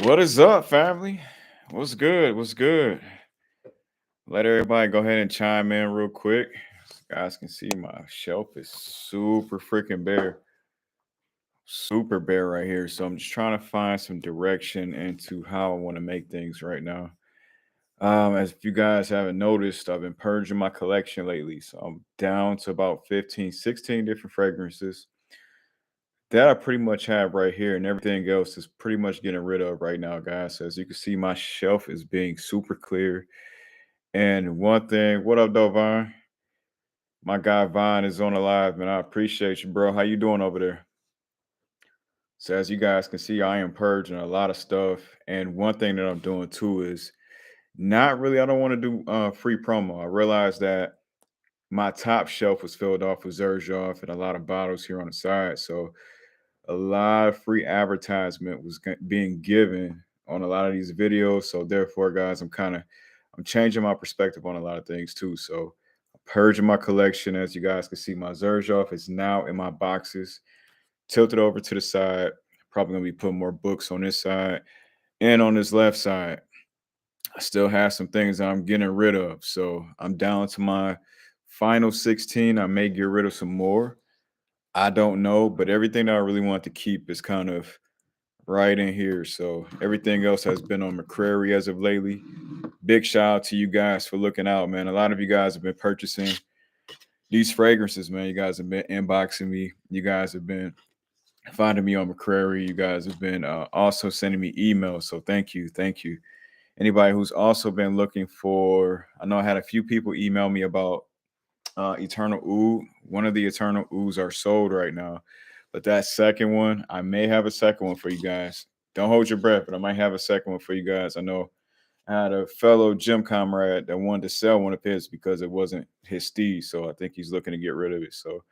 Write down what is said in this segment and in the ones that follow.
What is up, family? What's good? What's good? Let everybody go ahead and chime in real quick. So you guys can see my shelf is super freaking bare. Super bare right here. So I'm just trying to find some direction into how I want to make things right now. As if you guys haven't noticed, I've been purging my collection lately. So I'm down to about 15, 16 different fragrances that I pretty much have right here, and everything else is pretty much getting rid of right now, guys. So as you can see, my shelf is being super clear. And one thing, what up, though, Vine? My guy Vine is on the live, man. I appreciate you, bro. How you doing over there? So as you guys can see, I am purging a lot of stuff. And one thing that I'm doing too is not really, I don't want to do free promo. I realized that my top shelf was filled off with Zerjoff and a lot of bottles here on the side. So a lot of free advertisement was being given on a lot of these videos. So therefore, guys, I'm changing my perspective on a lot of things too. So I'm purging my collection. As you guys can see, my Zerjoff is now in my boxes, tilted over to the side. Probably gonna be putting more books on this side and on this left side. I still have some things that I'm getting rid of. So I'm down to my final 16. I may get rid of some more. I don't know, but everything that I really want to keep is kind of right in here. So everything else has been on McCrary as of lately. Big shout out to you guys for looking out, man. A lot of you guys have been purchasing these fragrances, man. You guys have been inboxing me. You guys have been finding me on McCrary. You guys have been also sending me emails. So thank you. Thank you. Anybody who's also been looking for, I know I had a few people email me about Eternal Oud. One of the Eternal Ouds are sold right now. But that second one, I may have a second one for you guys. Don't hold your breath, but I might have a second one for you guys. I know I had a fellow gym comrade that wanted to sell one of his because it wasn't his steed. So I think he's looking to get rid of it. So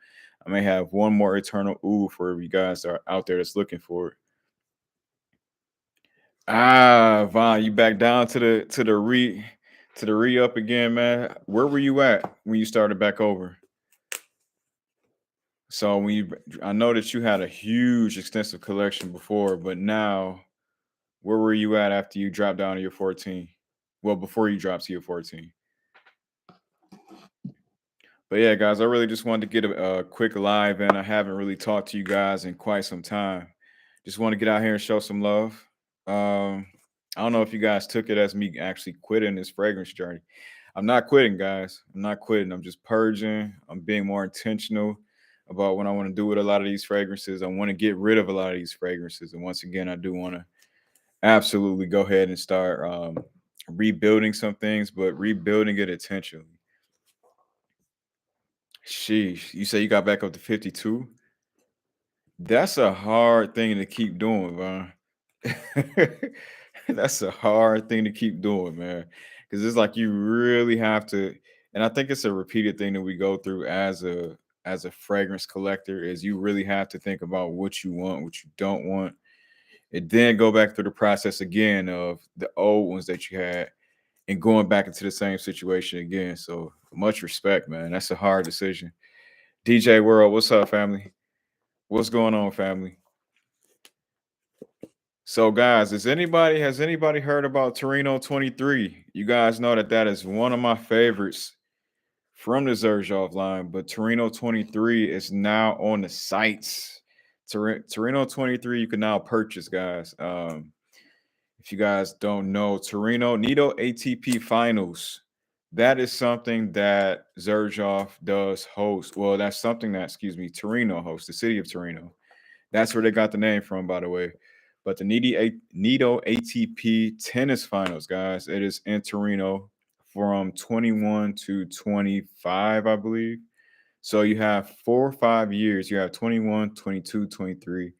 I may have one more Eternal Oud for you guys that are out there that's looking for it. Vaughn, you back down to the re up again, man. Where were you at when you started back over? So I know that you had a huge, extensive collection before, but now, where were you at after you dropped down to your 14? Well, before you dropped to your 14. But yeah, guys, I really just wanted to get a quick live, and I haven't really talked to you guys in quite some time. Just want to get out here and show some love. I don't know if you guys took it as me actually quitting this fragrance journey. I'm not quitting, guys. I'm not quitting. I'm just purging. I'm being more intentional about what I want to do with a lot of these fragrances. I want to get rid of a lot of these fragrances. And once again, I do want to absolutely go ahead and start rebuilding some things, but rebuilding it intentionally. Sheesh. You say you got back up to 52? That's a hard thing to keep doing, man. That's a hard thing to keep doing, man. Because it's like you really have to, and I think it's a repeated thing that we go through as a fragrance collector, is you really have to think about what you want, what you don't want, and then go back through the process again of the old ones that you had and going back into the same situation again. So much respect, man. That's a hard decision. DJ World, what's up, family? What's going on, family? So, guys, has anybody heard about Torino 23? You guys know that that is one of my favorites from the Zerjov line, but Torino 23 is now on the sites. Torino 23 you can now purchase, guys. If you guys don't know, Torino Nito ATP Finals. That is something that Zerjov does host. Well, that's something that, excuse me, Torino hosts, the city of Torino. That's where they got the name from, by the way. But the Nito ATP Tennis Finals, guys, it is in Torino from 21 to 25, I believe. So you have 4 or 5 years. You have 21, 22, 23,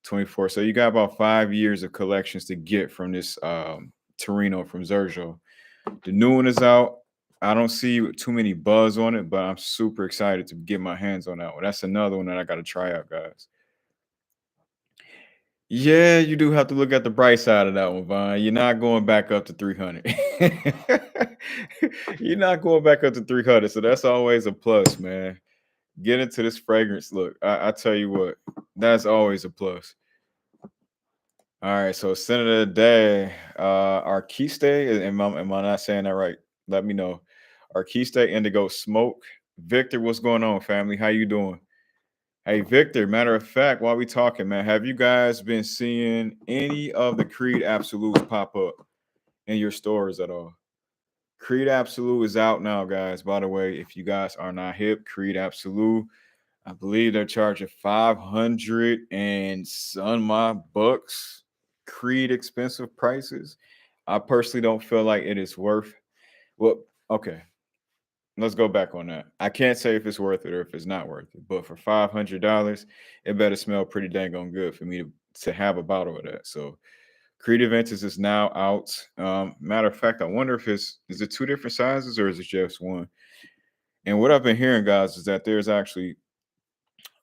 24. So you got about 5 years of collections to get from this Torino from Zerjo. The new one is out. I don't see too many buzz on it, but I'm super excited to get my hands on that one. That's another one that I got to try out, guys. Yeah, you do have to look at the bright side of that one, Vaughn. You're not going back up to 300. You're not going back up to 300. So that's always a plus, man. Get into this fragrance. Look, I tell you what, that's always a plus. All right, so Senator of the day, Arquiste, am I not saying that right? Let me know. Arquiste Indigo Smoke. Victor, what's going on, family? How you doing? Hey, Victor, matter of fact, while we talking, man, have you guys been seeing any of the Creed Absolutes pop up in your stores at all? Creed Absolute is out now, guys. By the way, if you guys are not hip, Creed Absolute, I believe they're charging 500 and some odd bucks. Creed expensive prices. I personally don't feel like it is worth. Well, okay, let's go back on that. I can't say if it's worth it or if it's not worth it, but for $500, it better smell pretty dang on good for me to have a bottle of that. So Creed Aventus is now out. Matter of fact, I wonder if is it two different sizes or is it just one? And what I've been hearing, guys, is that there's actually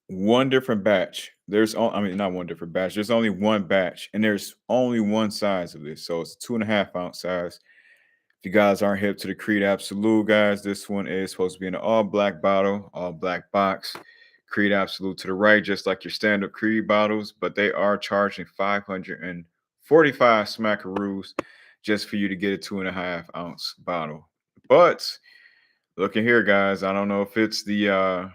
one different batch. I mean, not one different batch. There's only one batch, and there's only one size of this. So it's a 2.5 ounce size. If you guys aren't hip to the Creed Absolute, guys, this one is supposed to be in an all black bottle, all black box. Creed Absolute to the right, just like your standard Creed bottles, but they are charging 545 smackaroos just for you to get a 2.5 ounce bottle. But looking here, guys, I don't know if it's the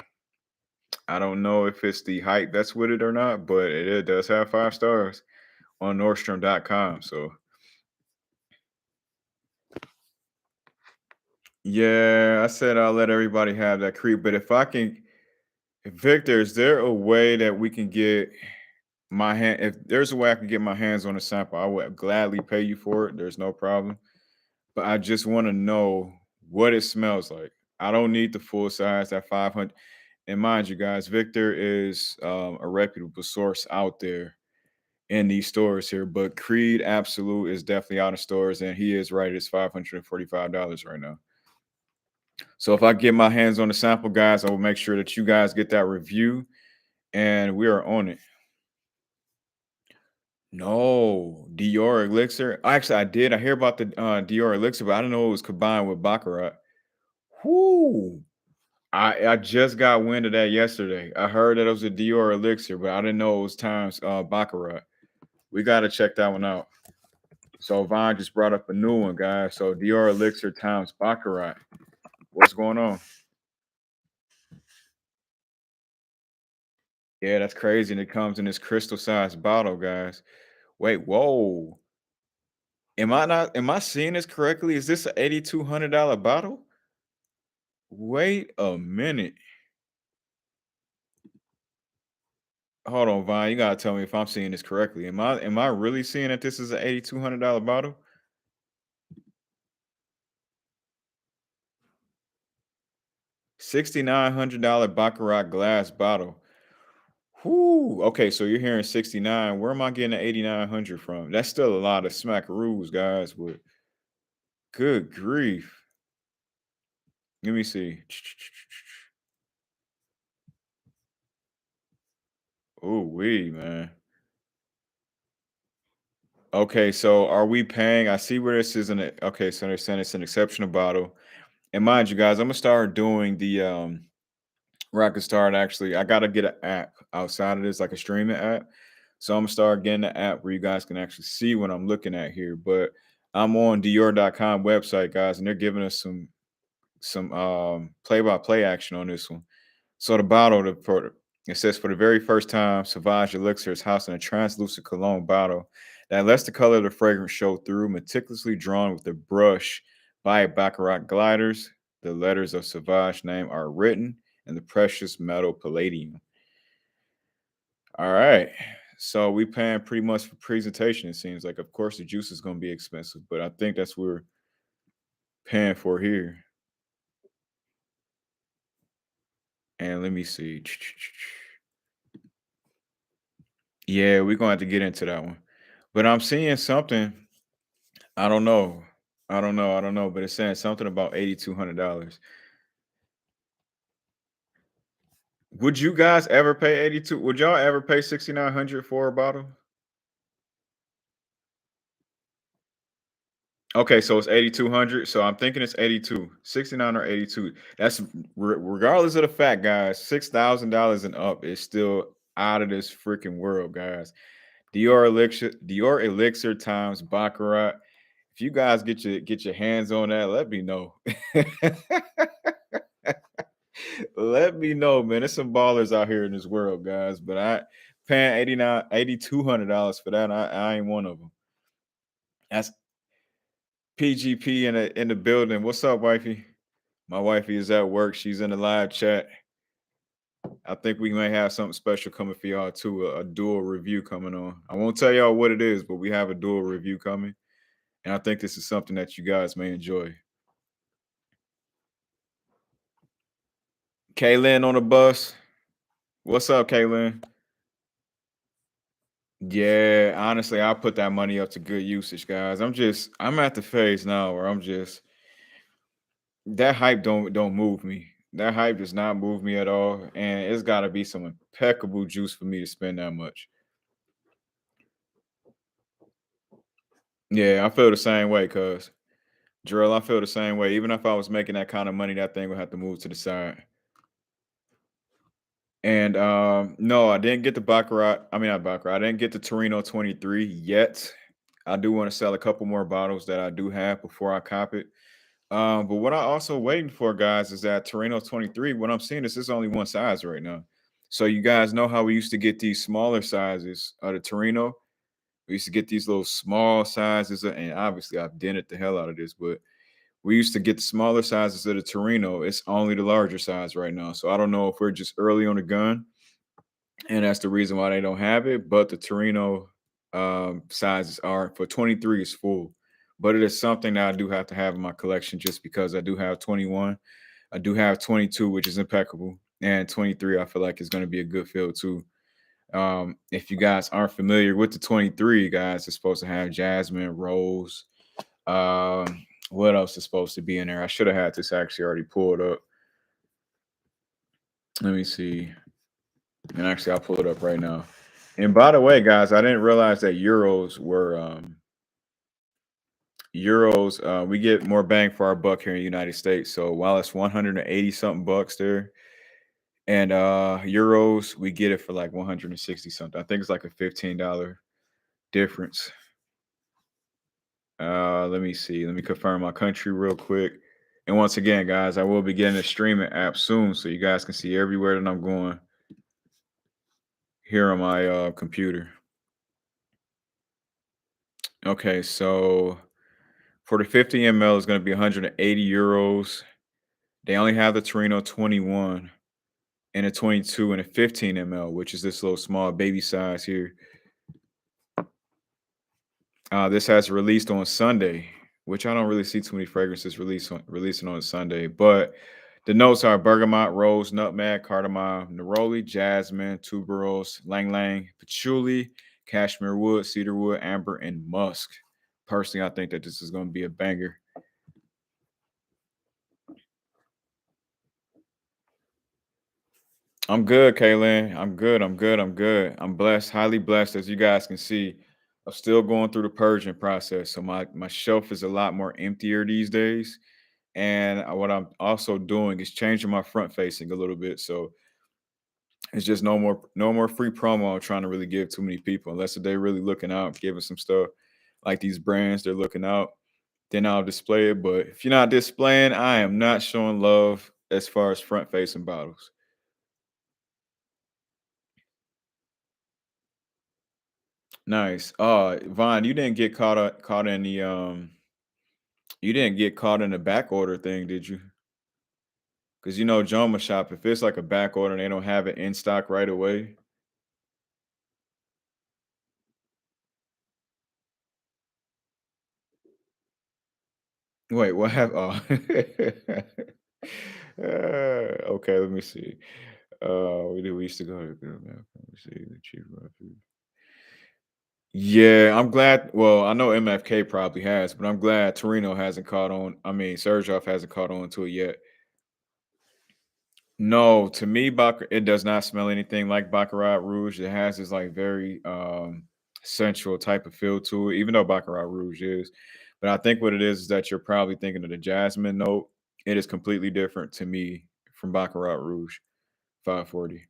hype that's with it or not, but it does have 5 stars on Nordstrom.com. So yeah, I said I'll let everybody have that creep. But if I can, Victor, is there a way that we can get my hand? If there's a way I can get my hands on a sample, I would gladly pay you for it. There's no problem. But I just want to know what it smells like. I don't need the full size at 500. And mind you, guys, Victor is a reputable source out there in these stores here. But Creed Absolute is definitely out of stores, and he is right. It's $545 right now. So if I get my hands on the sample, guys, I will make sure that you guys get that review, and we are on it. No, Dior Elixir. Actually, I did. I hear about the Dior Elixir, but I didn't know it was combined with Baccarat. Whoo! I just got wind of that yesterday. I heard that it was a Dior Elixir, but I didn't know it was times Baccarat. We got to check that one out. So Vaughn just brought up a new one, guys. So Dior Elixir times Baccarat. What's going on? Yeah, that's crazy. And it comes in this crystal sized bottle, guys. Wait, whoa. Am I seeing this correctly? Is this an $8,200 bottle? Wait a minute. Hold on, Vine. You gotta tell me if I'm seeing this correctly. Am I really seeing that this is an $8,200 bottle? $6,900 Baccarat glass bottle. Whoo. Okay, so you're hearing 69. Where am I getting the 8,900 from? That's still a lot of smackaroos, guys. But good grief. Let me see. Oh, wee, man. Okay, so are we paying? I see where this is in it. Okay, so they're saying it's an exceptional bottle. And mind you, guys, I'm gonna start doing the where I can start actually. I gotta get an app outside of this, like a streaming app. So I'm gonna start getting the app where you guys can actually see what I'm looking at here. But I'm on Dior.com website, guys, and they're giving us some play-by-play action on this one. So the bottle, it says for the very first time, Sauvage Elixir is housed in a translucent cologne bottle that lets the color of the fragrance show through, meticulously drawn with a brush by Baccarat gliders. The letters of Sauvage name are written in the precious metal palladium. All right. So we paying pretty much for presentation, it seems like. Of course, the juice is going to be expensive, but I think that's what we're paying for here. And let me see. Yeah, we're gonna have to get into that one. But I'm seeing something. I don't know. I don't know. But it's saying something about $8,200. Would you guys ever pay 82? Would y'all ever pay 6,900 for a bottle? Okay, so it's 8,200. So I'm thinking it's 82, 69 or 82. That's regardless of the fact, guys. $6,000 and up is still out of this freaking world, guys. Dior Elixir times Baccarat. If you guys get your hands on that, let me know. Let me know, man. There's some ballers out here in this world, guys. But I paying 89, $8,200 for that. I ain't one of them. That's PGP in the building. What's up, wifey? My wifey is at work. She's in the live chat. I think we may have something special coming for y'all too. A dual review coming on. I won't tell y'all what it is, but we have a dual review coming, and I think this is something that you guys may enjoy. Kaylin on the bus. What's up, Kaylin? Yeah, honestly, I'll put that money up to good usage, guys. I'm at the phase now where I'm just that hype don't move me. That hype does not move me at all, and it's got to be some impeccable juice for me to spend that much. Yeah, I feel the same way, cuz Drill, I feel the same way. Even if I was making that kind of money, that thing would have to move to the side. And no, I didn't get the Baccarat. I mean, not Baccarat. I didn't get the Torino 23 yet. I do want to sell a couple more bottles that I do have before I cop it. But what I also waiting for, guys, is that Torino 23. What I'm seeing is only one size right now. So you guys know how we used to get these smaller sizes of the Torino. We used to get these little small sizes, and obviously I've dented the hell out of this, but we used to get the smaller sizes of the Torino. It's only the larger size right now. So I don't know if we're just early on the gun, and that's the reason why they don't have it. But the Torino sizes are for 23 is full. But it is something that I do have to have in my collection just because I do have 21. I do have 22, which is impeccable. And 23, I feel like is going to be a good field too. If you guys aren't familiar with the 23, guys, it's supposed to have jasmine, rose. What else is supposed to be in there? I should have had this actually already pulled up. Let me see. And actually, I'll pull it up right now. And by the way, guys, I didn't realize that euros were euros. We get more bang for our buck here in the United States. So while it's 180 something bucks there, and euros, we get it for like 160 something. I think it's like a $15 difference. Let me see. Let me confirm my country real quick. And once again, guys, I will be getting a streaming app soon, so you guys can see everywhere that I'm going here on my computer. Okay, so for the 50 ml, it's going to be 180 euros. They only have the Torino 21 and a 22 and a 15 ml, which is this little small baby size here. This has released on Sunday, which I don't really see too many fragrances releasing on Sunday. But the notes are bergamot, rose, nutmeg, cardamom, neroli, jasmine, tuberose, lang lang, patchouli, cashmere wood, cedar wood, amber, and musk. Personally, I think that this is going to be a banger. I'm good, Kaylin. I'm good. I'm good. I'm good. I'm blessed, highly blessed, as you guys can see. I'm still going through the purging process, so my shelf is a lot more emptier these days. And what I'm also doing is changing my front facing a little bit. So it's just no more free promo I'm trying to really give too many people unless they're really looking out, giving some stuff like these brands they're looking out. Then I'll display it. But if you're not displaying, I am not showing love as far as front facing bottles. Nice. Vaughn, you didn't get caught in the you didn't get caught in the back order thing, did you? Because you know JOMASHOP, if it's like a back order and they don't have it in stock right away. Wait, what have okay, let me see. We used to go to let me see the chief refuge. Yeah, I'm glad. Well, I know MFK probably has, but I'm glad Torino hasn't caught on. I mean, Sergioff hasn't caught on to it yet. No, to me, it does not smell anything like Baccarat Rouge. It has this like very sensual type of feel to it, even though Baccarat Rouge is. But I think what it is that you're probably thinking of the jasmine note. It is completely different to me from Baccarat Rouge 540.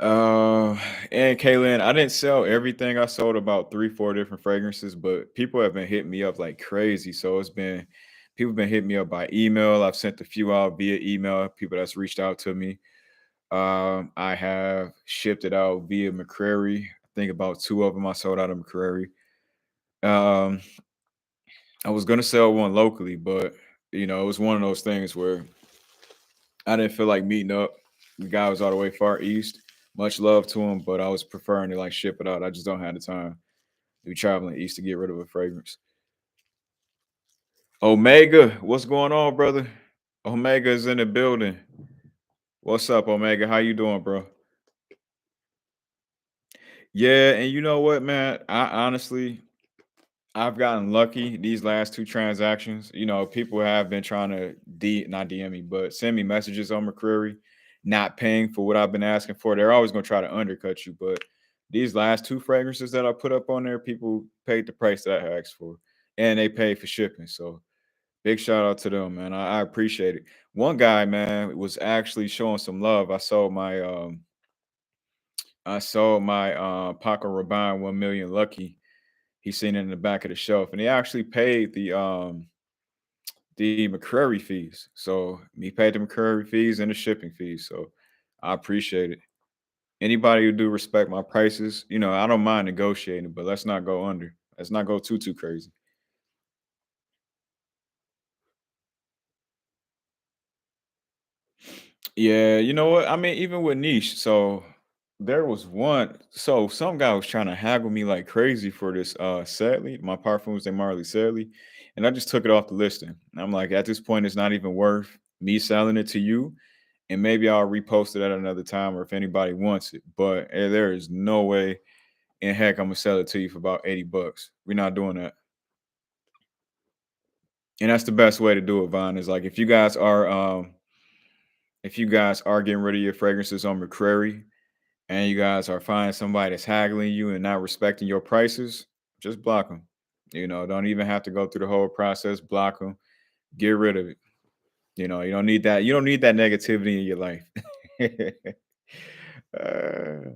Uh, and Kaylin, I didn't sell everything. I sold about 3, 4 different fragrances, but people have been hitting me up like crazy. So it's been people been hitting me up by email. I've sent a few out via email. People that's reached out to me. I have shipped it out via McCrary. I think about two of them I sold out of McCrary. Um, I was gonna sell one locally, but it was one of those things where I didn't feel like meeting up. The guy was all the way far east. Much love to him, but I was preferring to like ship it out. I just don't have the time to be traveling east to get rid of a fragrance. Omega, what's going on, brother? Omega is in the building. What's up, Omega? How you doing, bro? Yeah, and you know what, man? I've gotten lucky these last two transactions. People have been trying to not DM me, but send me messages on McCreary, not paying for what I've been asking for. They're always gonna try to undercut you, but these last two fragrances that I put up on there, people paid the price that I asked for, and they paid for shipping. So big shout out to them, man. I appreciate it. One guy, man, was actually showing some love. I sold my Paco Rabanne 1 million Lucky. He's seen it in the back of the shelf, and he actually paid the McCrary fees. So he paid the McCrary fees and the shipping fees. So I appreciate it. Anybody who do respect my prices, I don't mind negotiating, but let's not go under. Let's not go too crazy. Yeah, you know what? I mean, even with niche, so there was one. So some guy was trying to haggle me like crazy for this sadly, my parfums they Marley Sadly. And I just took it off the listing. And I'm like, at this point, it's not even worth me selling it to you. And maybe I'll repost it at another time or if anybody wants it. But there is no way in heck I'm gonna sell it to you for about 80 bucks. We're not doing that. And that's the best way to do it, Vaughn, is like if you guys are getting rid of your fragrances on McCrary and you guys are finding somebody that's haggling you and not respecting your prices, just block them. Don't even have to go through the whole process. Block them. Get rid of it. You don't need that. You don't need that negativity in your life. uh,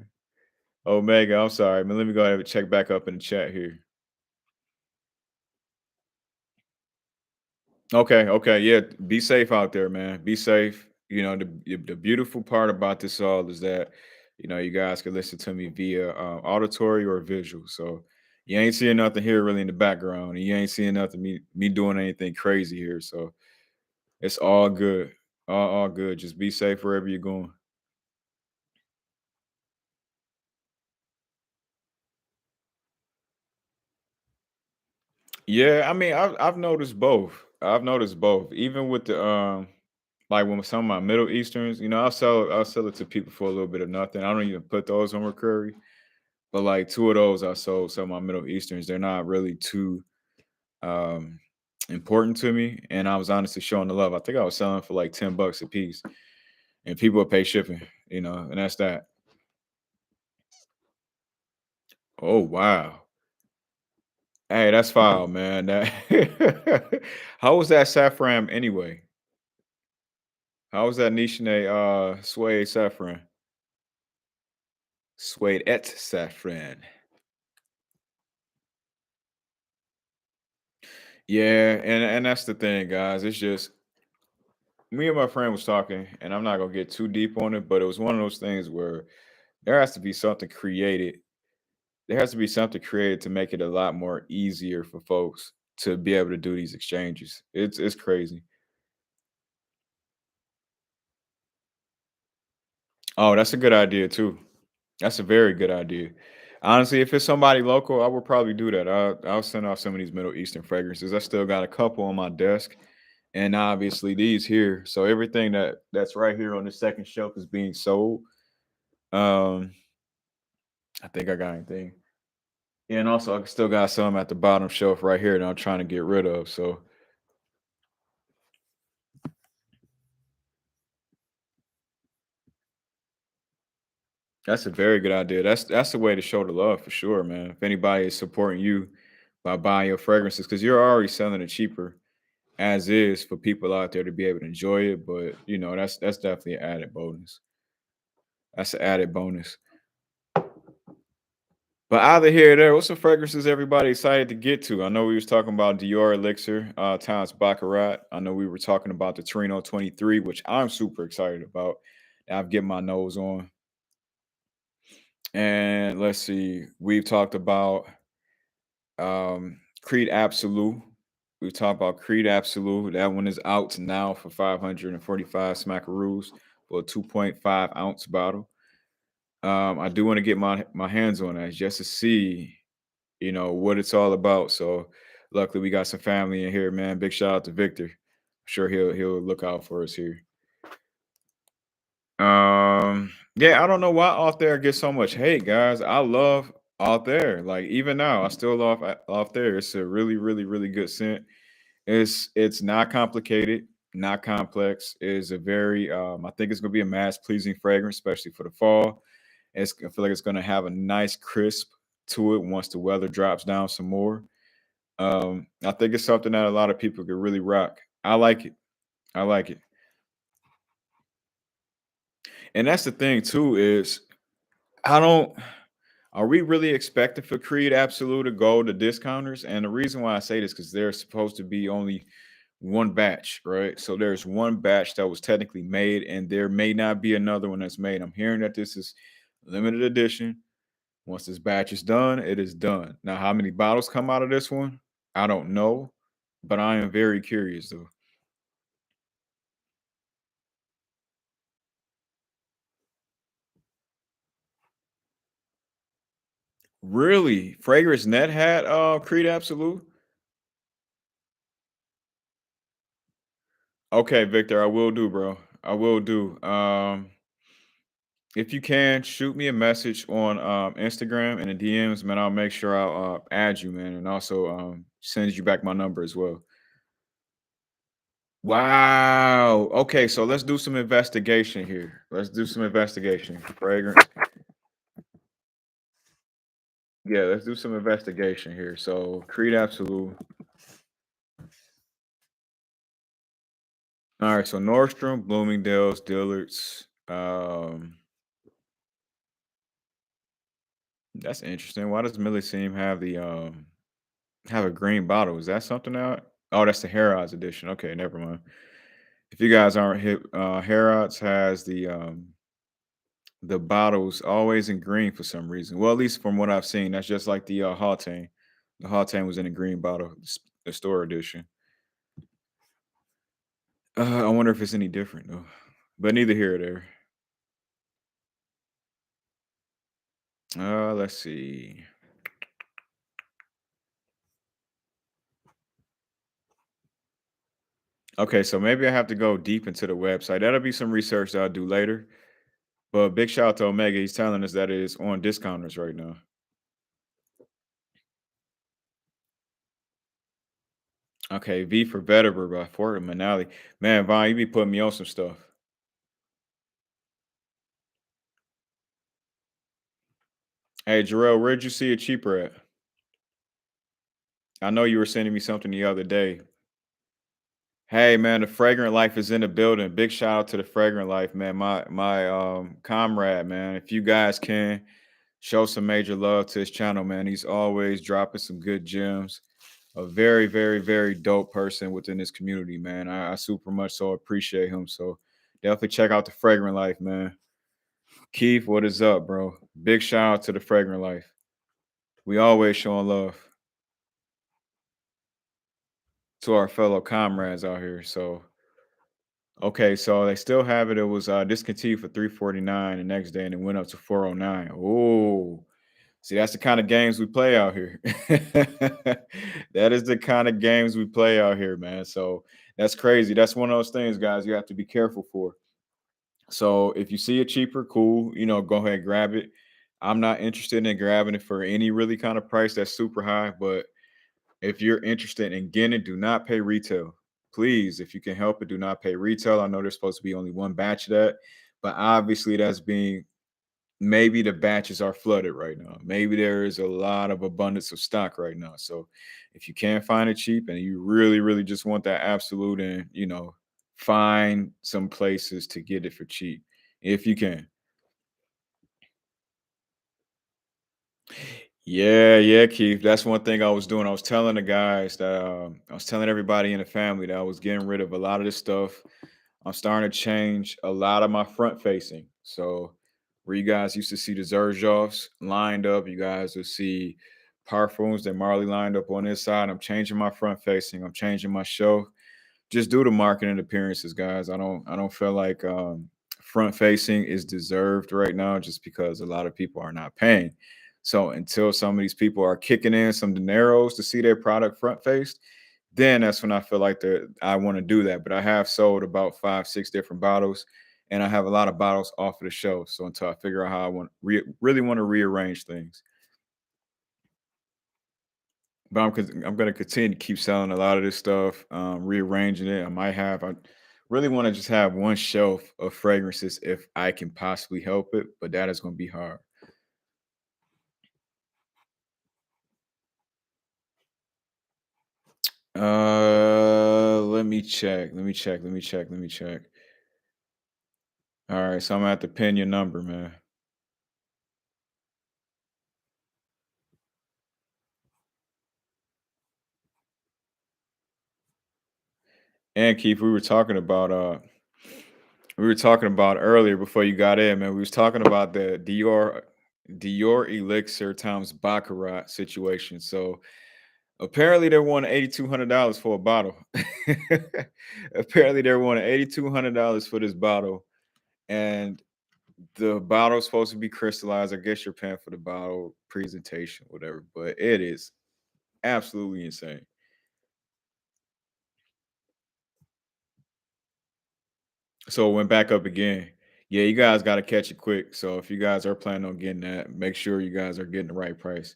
Omega, I'm sorry, man. Let me go ahead and check back up in the chat here. Okay, okay, yeah. Be safe out there, man. Be safe. The beautiful part about this all is that you guys can listen to me via auditory or visual. So you ain't seeing nothing here really in the background, and you ain't seeing nothing me doing anything crazy here. So it's all good, all good. Just be safe wherever you're going. Yeah, I mean, I've noticed both. I've noticed both. Even with the like when some of my Middle Easterns, I'll sell it to people for a little bit of nothing. I don't even put those on recurry. But like two of those I sold some of my Middle Easterns. They're not really too um important to me. And I was honestly showing the love. I think I was selling for like 10 bucks a piece. And people would pay shipping, and that's that. Oh wow. Hey, that's foul, man. How was that saffron anyway? How was that Nishane suede saffron? Suede et saffron. Yeah, and that's the thing, guys. It's just me and my friend was talking, and I'm not gonna get too deep on it, but it was one of those things where there has to be something created. There has to be something created to make it a lot more easier for folks to be able to do these exchanges. It's crazy. Oh, that's a good idea too. That's a very good idea. Honestly, if it's somebody local, I would probably do that. I'll send off some of these Middle Eastern fragrances. I still got a couple on my desk, and obviously these here. So everything that's right here on the second shelf is being sold. Um, I think I got anything. Yeah, and also I still got some at the bottom shelf right here that I'm trying to get rid of. So that's a very good idea. That's the way to show the love for sure, man. If anybody is supporting you by buying your fragrances, because you're already selling it cheaper as is for people out there to be able to enjoy it. But that's definitely an added bonus. That's an added bonus. But either here or there, what's some fragrances everybody excited to get to? I know we was talking about Dior Elixir times Baccarat. I know we were talking about the Torino 23, which I'm super excited about. I've get my nose on. And let's see, we've talked about Creed Absolu. We've talked about Creed Absolu. That one is out now for 545 smackaroos for a 2.5 ounce bottle. I do want to get my hands on that just to see, what it's all about. So luckily we got some family in here, man. Big shout out to Victor. I'm sure he'll look out for us here. Yeah, I don't know why off there gets so much hate, guys. I love off there. Like even now, I still love off there. It's a really, really, really good scent. It's not complicated, not complex. It's a very I think it's gonna be a mass pleasing fragrance, especially for the fall. I feel like it's gonna have a nice crisp to it once the weather drops down some more. I think it's something that a lot of people could really rock. I like it. I like it. And that's the thing too, is I don't are we really expecting for Creed Absolute to go to discounters? And the reason why I say this because there's supposed to be only one batch, right? So there's one batch that was technically made, and there may not be another one that's made. I'm hearing that this is limited edition. Once this batch is done, it is done. Now, how many bottles come out of this one? I don't know, but I am very curious though. Really? Fragrance Net had Creed Absolute? Okay, Victor, I will do, bro. I will do. If you can, shoot me a message on Instagram in the DMs, man. I'll make sure I'll add you, man, and also send you back my number as well. Wow. Okay, so let's do some investigation here. Let's do some investigation. Fragrance. Yeah, let's do some investigation here. So Creed Absolute. All right, so Nordstrom, Bloomingdale's, Dillard's. That's interesting. Why does Millesime have the have a green bottle? Is that something out? Oh, that's the Harrods edition. Okay, never mind. If you guys aren't hip, Harrods has the bottles always in green for some reason. Well, at least from what I've seen, that's just like the Haute. The Haute was in a green bottle, the store edition. I wonder if it's any different though. But neither here or there. Let's see. Okay, so maybe I have to go deep into the website. That'll be some research that I'll do later. But big shout out to Omega. He's telling us that it is on discounters right now. Okay, V for Vetiver by Fort Manali. Man, Vaughn, you be putting me on some stuff. Hey, Jarrell, where'd you see it cheaper at? I know you were sending me something the other day. Hey man, the Fragrant Life is in the building. Big shout out to the Fragrant Life, man. My comrade, man. If you guys can show some major love to his channel, man. He's always dropping some good gems. A very, very, very dope person within this community, man. I super much so appreciate him. So definitely check out the Fragrant Life, man. Keith, what is up, bro? Big shout out to the Fragrant Life. We always showing love to our fellow comrades out here. So okay, so they still have it. It was discontinued for 349 the next day, and it went up to 409. Oh, see, that's the kind of games we play out here. That is the kind of games we play out here, man. So that's crazy. That's one of those things, guys, you have to be careful for. So if you see it cheaper, cool, go ahead and grab it. I'm not interested in grabbing it for any really kind of price that's super high, but if you're interested in getting it, do not pay retail. Please, if you can help it, do not pay retail. I know there's supposed to be only one batch of that, but obviously that's being maybe the batches are flooded right now. Maybe there is a lot of abundance of stock right now. So if you can't find it cheap and you really, really just want that absolute and find some places to get it for cheap if you can. Yeah, yeah, Keith. That's one thing I was doing. I was telling the guys that I was telling everybody in the family that I was getting rid of a lot of this stuff. I'm starting to change a lot of my front facing. So where you guys used to see the Zerjoffs lined up, you guys will see Parfums that Marley lined up on this side. I'm changing my front facing. I'm changing my show just due to marketing appearances, guys. I don't feel like front facing is deserved right now just because a lot of people are not paying. So until some of these people are kicking in some dineros to see their product front faced, then that's when I feel like I want to do that. But I have sold about 5, 6 different bottles, and I have a lot of bottles off of the shelf. So until I figure out how I really want to rearrange things, but I'm going to continue to keep selling a lot of this stuff, rearranging it. I really want to just have one shelf of fragrances if I can possibly help it, but that is going to be hard. Let me check. Let me check. Let me check. Let me check. All right, so I'm gonna have to pin your number, man. And Keith, we were talking about earlier before you got in, man. We was talking about the Dior Elixir times Baccarat situation. So apparently they're wanting $8,200 for a bottle. Apparently they're wanting $8,200 for this bottle, and the bottle's supposed to be crystallized. I guess you're paying for the bottle presentation, whatever, but it is absolutely insane. So it went back up again. Yeah, you guys got to catch it quick. So if you guys are planning on getting that, make sure you guys are getting the right price.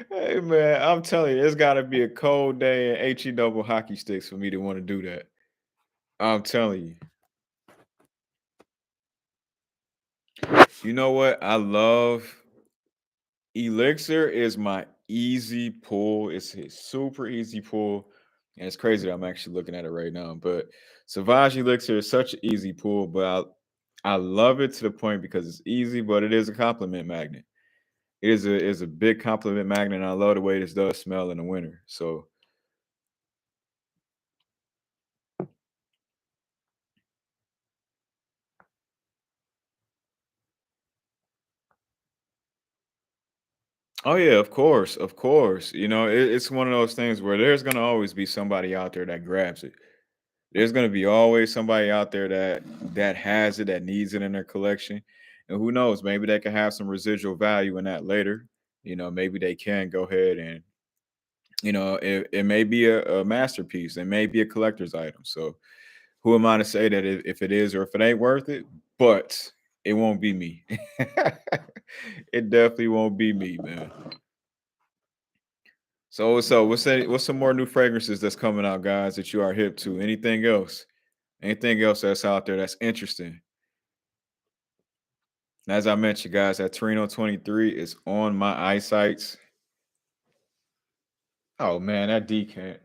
Hey man, I'm telling you, it's got to be a cold day and HE double hockey sticks for me to want to do that. I'm telling you. You know what? I love Elixir is my easy pull. It's a super easy pull. And it's crazy that I'm actually looking at it right now. But Sauvage Elixir is such an easy pull, but I love it to the point because it's easy, but it is a compliment magnet. It is a big compliment magnet, and I love the way this does smell in the winter. So oh yeah, of course, of course. It's one of those things where there's gonna always be somebody out there that grabs it. There's gonna be always somebody out there that has it, that needs it in their collection. And who knows, maybe they can have some residual value in that later. Maybe they can go ahead and it may be a masterpiece, it may be a collector's item. So who am I to say that if it is or if it ain't worth it? But it won't be me. It definitely won't be me, man. So what's some more new fragrances that's coming out, guys, that you are hip to? Anything else? Anything else that's out there that's interesting? And as I mentioned, guys, that Torino 23 is on my eyesights. Oh man, that decant.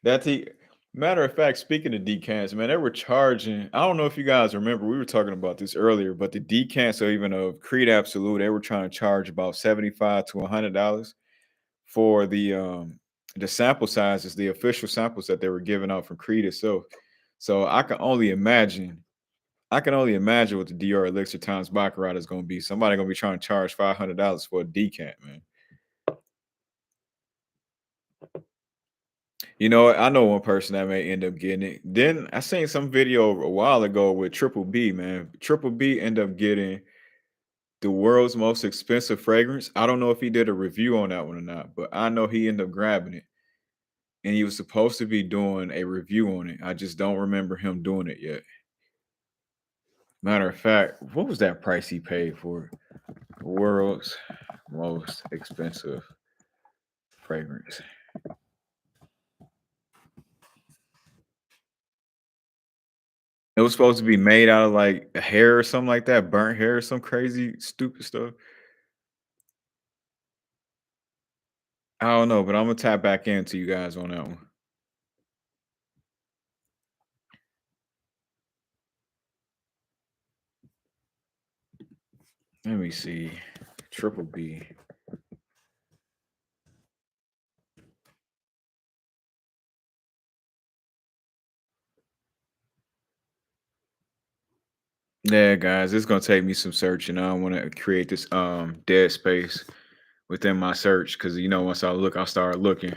That the matter of fact, speaking of decants, man, they were charging. I don't know if you guys remember, we were talking about this earlier, but the decants or even of Creed Absolute, they were trying to charge about 75 to $100 for the sample sizes, the official samples that they were giving out from Creed itself. So I can only imagine what the DR Elixir times Baccarat is going to be. Somebody going to be trying to charge $500 for a decant, man. I know one person that may end up getting it. Then I seen some video a while ago with Triple B, man. Triple B ended up getting the world's most expensive fragrance. I don't know if he did a review on that one or not, but I know he ended up grabbing it. And he was supposed to be doing a review on it. I just don't remember him doing it yet. Matter of fact, what was that price he paid for it? World's most expensive fragrance. It was supposed to be made out of like hair or something like that, burnt hair or some crazy stupid stuff. I don't know, but I'm gonna tap back into you guys on that one. Let me see. Triple B. Yeah, guys, it's gonna take me some searching. I don't want to create this dead space within my search because once I look, I'll start looking.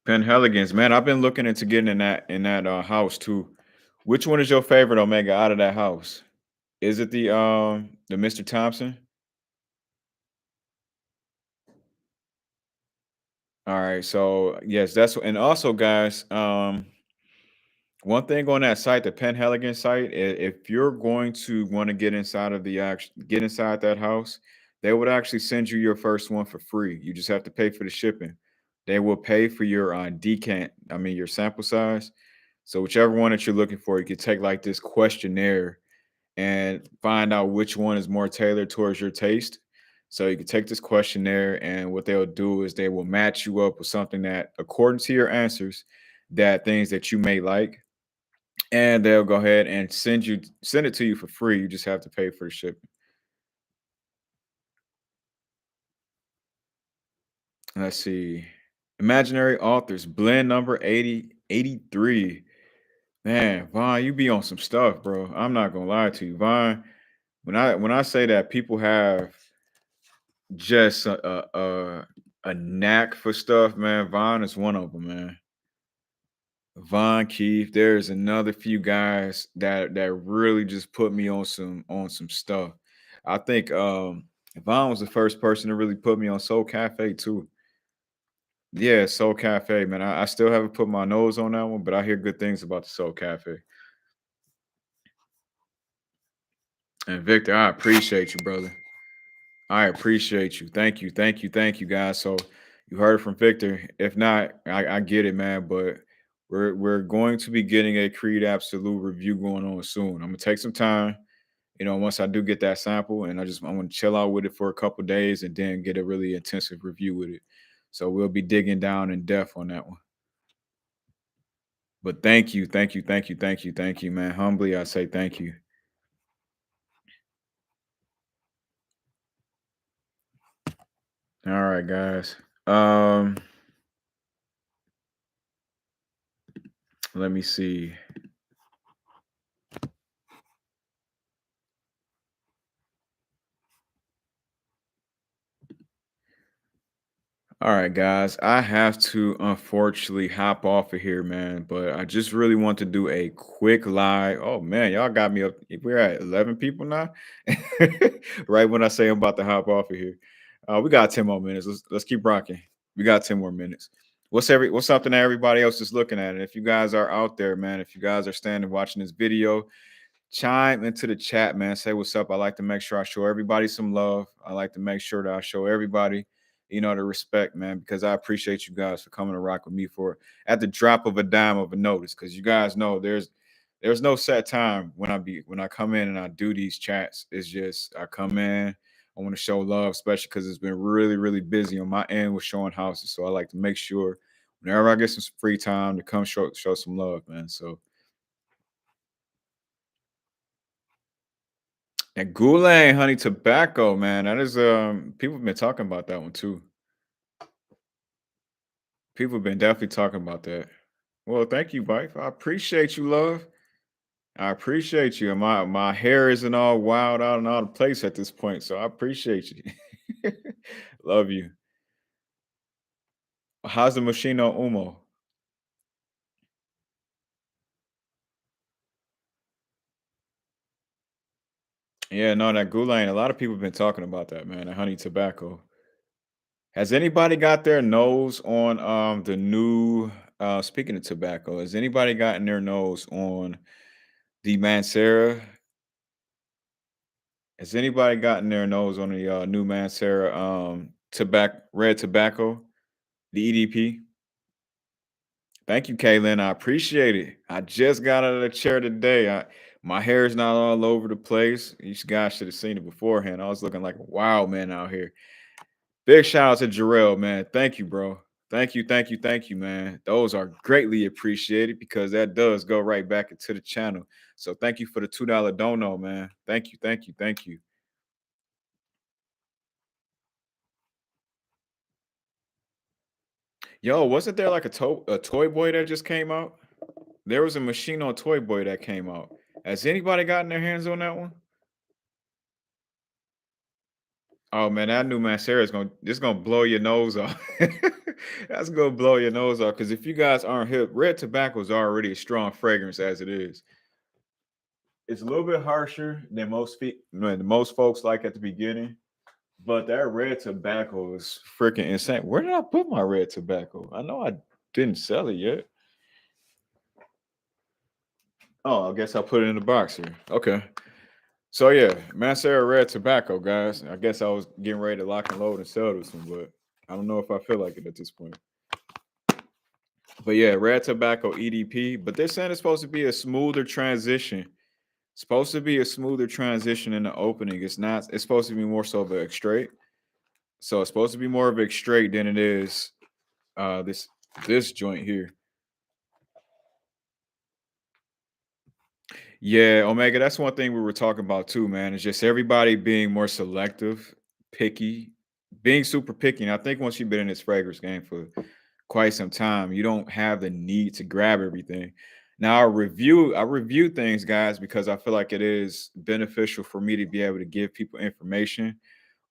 Penhaligons, man, I've been looking into getting in that house too. Which one is your favorite, Omega, out of that house? Is it the Mr. Thompson? All right, so yes, and also guys, one thing on that site, the Penhaligon site, if you're going to want to get inside of get inside that house, they would actually send you your first one for free. You just have to pay for the shipping. They will pay for your decant, I mean your sample size. So whichever one that you're looking for, you could take like this questionnaire and find out which one is more tailored towards your taste. So you can take this questionnaire, and what they'll do is they will match you up with something that, according to your answers, that things that you may like, and they'll go ahead and send it to you for free. You just have to pay for the shipping. Let's see. Imaginary authors, blend number 8083. Man, Vaughn, you be on some stuff, bro. I'm not gonna lie to you. Vaughn, when I say that people have just a knack for stuff, man, Vaughn is one of them, man. Von Keith. There's another few guys that really just put me on some stuff. I think Von was the first person to really put me on Soul Cafe too. Yeah, Soul Cafe, man. I still haven't put my nose on that one, but I hear good things about the Soul Cafe. And Victor, I appreciate you, brother. I appreciate you. Thank you. Thank you. Thank you, guys. So you heard it from Victor. If not, I get it, man. But we're going to be getting a Creed Absolute review going on soon. I'm gonna take some time, once I do get that sample, and I want to chill out with it for a couple days and then get a really intensive review with it. So we'll be digging down in depth on that one. But thank you, thank you, thank you, thank you, thank you, man. Humbly, I say thank you. All right, guys. Let me see. All right, guys. I have to unfortunately hop off of here, man. But I just really want to do a quick live. Oh man, y'all got me up. We're at 11 people now. Right when I say I'm about to hop off of here. We got 10 more minutes. Let's keep rocking. We got 10 more minutes. What's something that everybody else is looking at? And if you guys are out there, man, if you guys are standing watching this video, chime into the chat, man. Say what's up. I like to make sure I show everybody some love. I like to make sure that I show everybody, the respect, man, because I appreciate you guys for coming to rock with me for at the drop of a dime of a notice. Because you guys know there's no set time when I come in and I do these chats. It's just I come in. I want to show love, especially because it's been really, really busy on my end with showing houses. So I like to make sure whenever I get some free time to come show some love, man. So and Goulang honey tobacco, man. That is people have been talking about that one too. People have been definitely talking about that. Well, thank you, wife. I appreciate you, love. I appreciate you. And my hair isn't all wild out and out of place at this point. So I appreciate you. Love you. How's the machine on Umo? Yeah, no, that Goulang. A lot of people have been talking about that, man. The honey tobacco. Has anybody got their nose on the new speaking of tobacco, has anybody gotten their nose on the Mancera? Has anybody gotten their nose on the new Mancera red tobacco, the EDP? Thank you, Kaylin. I appreciate it. I just got out of the chair today. My hair is not all over the place. You guys should have seen it beforehand. I was looking like a wild man out here. Big shout out to Jarrell, man. Thank you, bro. Thank you, man. Those are greatly appreciated because that does go right back into the channel. So thank you for the $2 dono, man. Thank you. Yo, wasn't there like a Toy Boy that just came out? There was a machine on Toy Boy that came out. Has anybody gotten their hands on that one? Oh man, that new Mancera is gonna blow your nose off. That's gonna blow your nose off. Because if you guys aren't hip, red tobacco is already a strong fragrance as it is. It's a little bit harsher than most folks like at the beginning, but that red tobacco is freaking insane. Where did I put my red tobacco? I know I didn't sell it yet. Oh, I guess I put it in the box here. Okay. So yeah, Mancera red tobacco, guys. I guess I was getting ready to lock and load and sell this one, but I don't know if I feel like it at this point. But yeah, red tobacco EDP. But they're saying it's supposed to be a smoother transition. Supposed to be a smoother transition in the opening. It's not. It's supposed to be more so of an straight. So it's supposed to be more of a straight than it is this joint here. Yeah, Omega. That's one thing we were talking about too, man. It's just everybody being more selective, picky, being super picky. And I think once you've been in this fragrance game for quite some time, you don't have the need to grab everything. Now I review things, guys, because I feel like it is beneficial for me to be able to give people information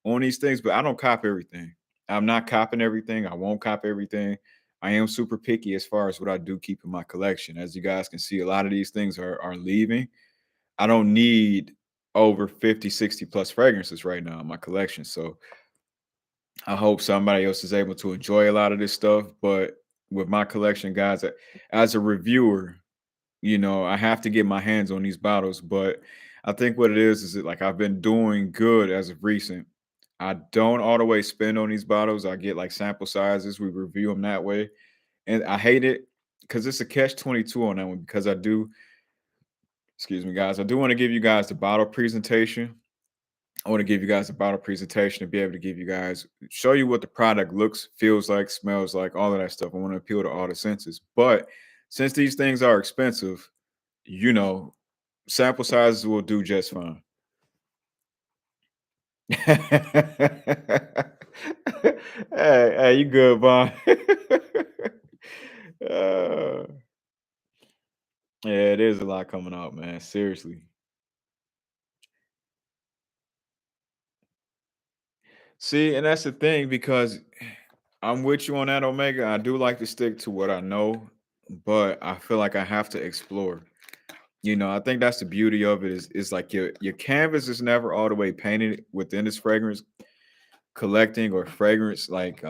on these things, but I don't cop everything. I'm not copping everything. I won't cop everything. I am super picky as far as what I do keep in my collection. As you guys can see, a lot of these things are leaving. I don't need over 50, 60 plus fragrances right now in my collection. So I hope somebody else is able to enjoy a lot of this stuff. But with my collection, guys, as a reviewer, I have to get my hands on these bottles. But I think what it is that like I've been doing good as of recent. I don't all the way spend on these bottles. I get like sample sizes. We review them that way. And I hate it because it's a catch 22 on that one because excuse me, guys, I do want to give you guys the bottle presentation. I want to give you guys a bottle presentation to be able to give you guys show you what the product looks, feels like, smells like, all of that stuff. I want to appeal to all the senses. But since these things are expensive, you know, sample sizes will do just fine. Hey, you good, Bon? uh, yeah, it is a lot coming out, man. Seriously. See, and that's the thing because I'm with you on that, Omega. I do like to stick to what I know, but I feel like I have to explore. I think that's the beauty of it is like your canvas is never all the way painted within this fragrance collecting or fragrance like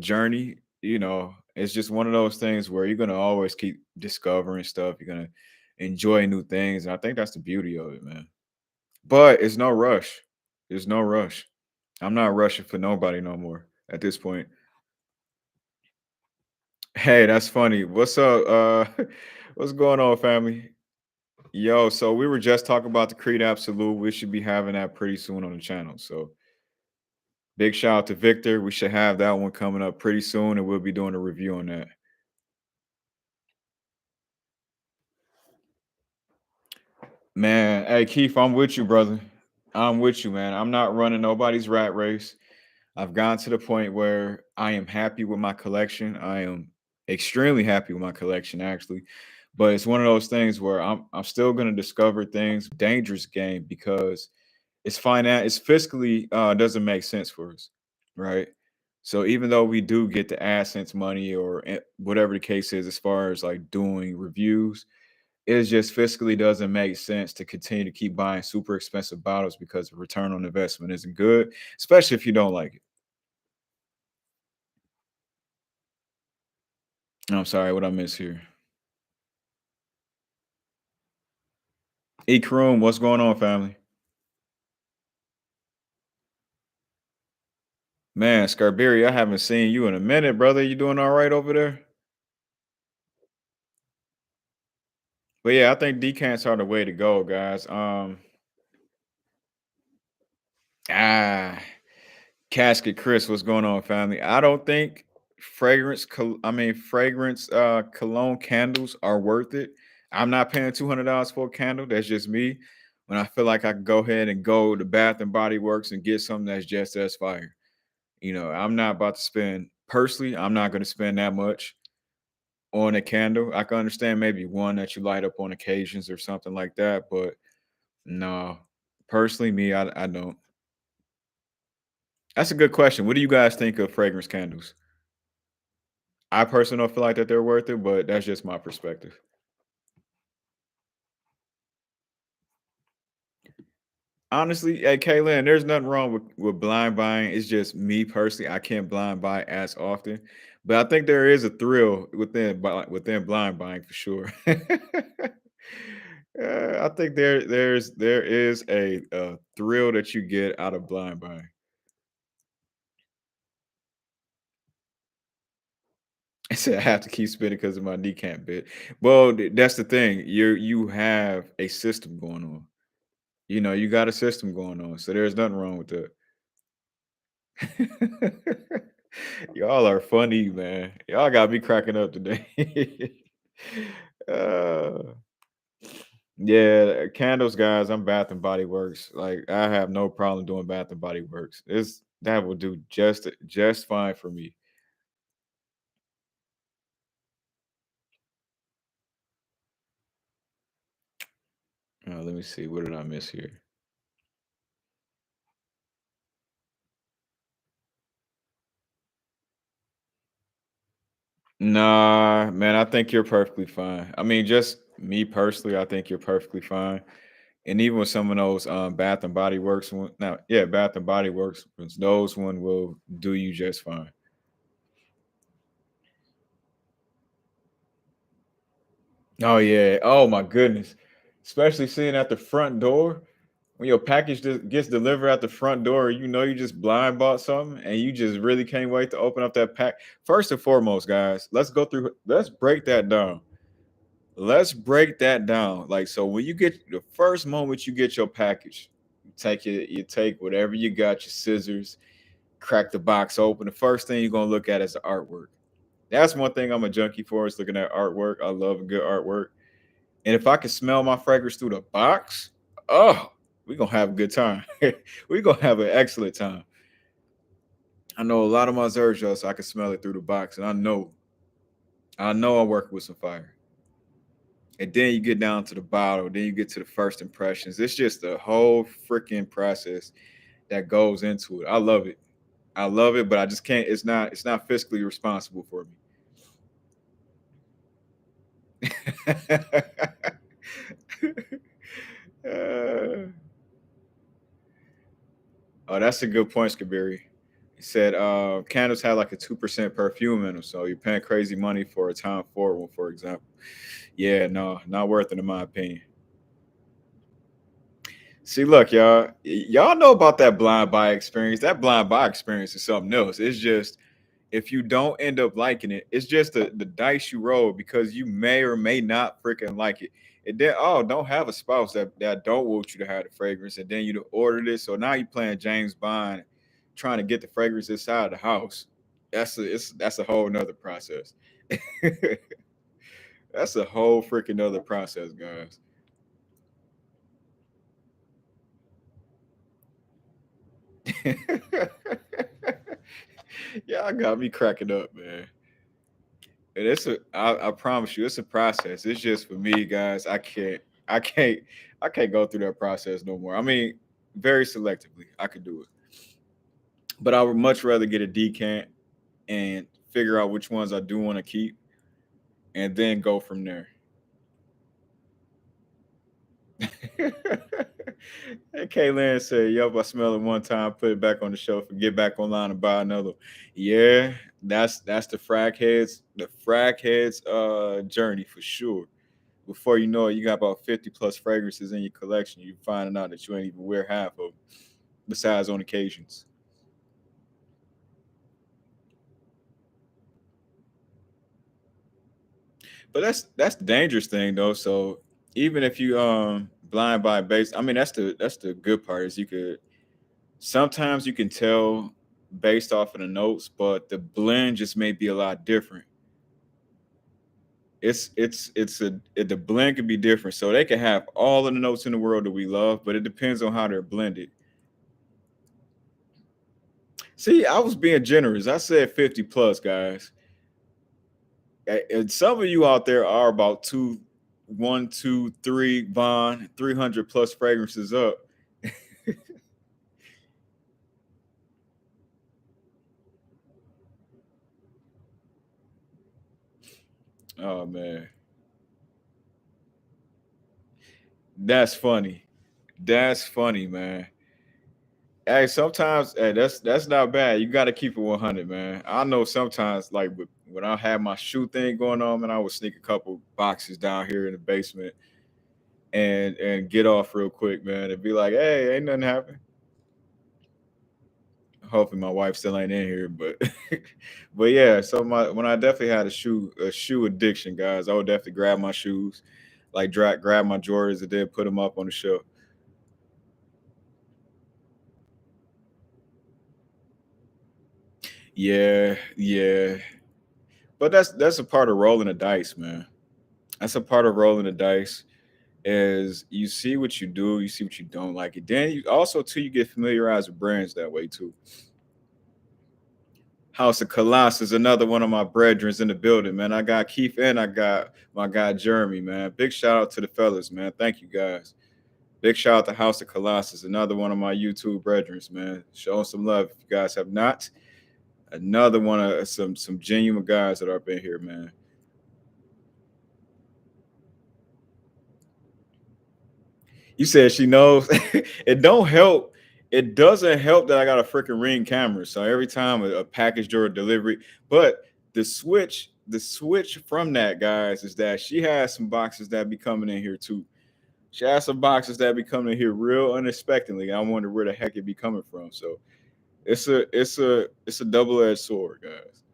journey. It's just one of those things where you're gonna always keep discovering stuff. You're gonna enjoy new things, and I think that's the beauty of it, man. But it's no rush. There's no rush. I'm not rushing for nobody no more at this point. Hey, that's funny. What's up? What's going on, family? Yo, so we were just talking about the Creed Absolute. We should be having that pretty soon on the channel. So big shout out to Victor. We should have that one coming up pretty soon, and we'll be doing a review on that. Man, hey Keith, I'm with you, brother. I'm with you, man. I'm not running nobody's rat race. I've gotten to the point where I am happy with my collection. I am extremely happy with my collection, actually. But it's one of those things where I'm still gonna discover things. Dangerous game because it's fiscally doesn't make sense for us, right? So even though we do get the AdSense money or whatever the case is, as far as like doing reviews, it just fiscally doesn't make sense to continue to keep buying super expensive bottles because the return on investment isn't good, especially if you don't like it. I'm sorry, what I miss here. E Karoom, what's going on, family? Man, Scarberry, I haven't seen you in a minute, brother. You doing all right over there? But yeah, I think decants are the way to go, guys. Ah, Casket Chris, what's going on, family? I don't think fragrance cologne candles are worth it. I'm not paying $200 for a candle. That's just me. When I feel like I can go ahead and go to Bath and Body Works and get something that's just as fire. I'm not about to spend personally, I'm not going to spend that much on a candle. I can understand maybe one that you light up on occasions or something like that, but no, personally, me, I don't. That's a good question. What do you guys think of fragrance candles? I personally don't feel like that they're worth it, but that's just my perspective. Honestly, hey Kaylin, there's nothing wrong with blind buying. It's just me personally, I can't blind buy as often. But I think there is a thrill within blind buying for sure. I think there is a thrill that you get out of blind buying. I said I have to keep spinning because of my kneecap bit. Well, that's the thing. You have a system going on. You got a system going on, so there's nothing wrong with that. Y'all are funny, man. Y'all got me cracking up today. uh, yeah, candles, guys. I'm Bath and Body Works. Like I have no problem doing Bath and Body Works. That will do just fine for me. Let me see. What did I miss here? Nah, man. I think you're perfectly fine. I mean, just me personally, I think you're perfectly fine. And even with some of those Bath and Body Works, now, yeah, Bath and Body Works, those one will do you just fine. Oh yeah. Oh my goodness. Especially seeing at the front door when your package gets delivered at the front door, you just blind bought something and you just really can't wait to open up that pack. First and foremost, guys, let's break that down. Let's break that down. Like so when you get the first moment you get your package, you take whatever you got, your scissors, crack the box open. The first thing you're gonna look at is the artwork. That's one thing I'm a junkie for is looking at artwork. I love a good artwork. And if I can smell my fragrance through the box, oh, we're gonna have a good time. We're gonna have an excellent time. I know a lot of my Zerjo, so I can smell it through the box. And I know I'm working with some fire. And then you get down to the bottle, then you get to the first impressions. It's just a whole freaking process that goes into it. I love it. I love it, but I just can't, it's not fiscally responsible for me. Uh, Oh, that's a good point, Skibiri. He said candles have like a 2% perfume in them, so you're paying crazy money for a Tom Ford one, for example. Yeah, no, not worth it in my opinion. See, look, y'all know about that blind buy experience. That blind buy experience is something else. It's just if you don't end up liking it, it's just the dice you roll because you may or may not freaking like it. And then don't have a spouse that don't want you to have the fragrance, and then you ordered it. So now you're playing James Bond, trying to get the fragrance inside the house. That's a whole nother process. That's a whole freaking other process, guys. Y'all got me cracking up, man. And I promise you, it's a process. It's just for me, guys. I can't, I can't go through that process no more. I mean, very selectively, I could do it, but I would much rather get a decant and figure out which ones I do want to keep, and then go from there. Hey, Kaylin said, "Yup, I smell it one time, put it back on the shelf, and get back online and buy another." Yeah, that's the frag heads journey for sure. Before you know it, you got about 50 plus fragrances in your collection. You finding out that you ain't even wear half of them, besides on occasions. But that's the dangerous thing though. So even if you blind buy base, I mean that's the good part is you could sometimes you can tell based off of the notes, but the blend just may be a lot different. The blend could be different. So they can have all of the notes in the world that we love, but it depends on how they're blended. See, I was being generous. I said 50 plus, guys. And some of you out there are about two, one, two, three, Bond, 300 plus fragrances up. Oh man, that's funny. That's funny, man. Hey, sometimes hey, that's not bad. You got to keep it 100, man. I know sometimes, like when I had my shoe thing going on, man, I would sneak a couple boxes down here in the basement and get off real quick, man, and be like, "Hey, ain't nothing happened." Hopefully, my wife still ain't in here, but but yeah. So when I definitely had a shoe addiction, guys, I would definitely grab my shoes, like grab my Jordans and then put them up on the shelf. Yeah, yeah. But that's a part of rolling the dice, man. That's a part of rolling the dice. Is you see what you do, you see what you don't like. It then you also too you get familiarized with brands that way too. House of Colossus, another one of my brethrens in the building, man. I got Keith and I got my guy Jeremy, man. Big shout out to the fellas, man. Thank you guys. Big shout out to House of Colossus, another one of my YouTube brethrens, man. Showing some love if you guys have not. Another one of some genuine guys that are up in here, man. You said she knows. It don't help. It doesn't help that I got a freaking Ring camera. So every time a package or a delivery, but the switch from that, guys, is that she has some boxes that be coming in here too. She has some boxes that be coming in here real unexpectedly. I wonder where the heck it be coming from. So it's a double-edged sword, guys.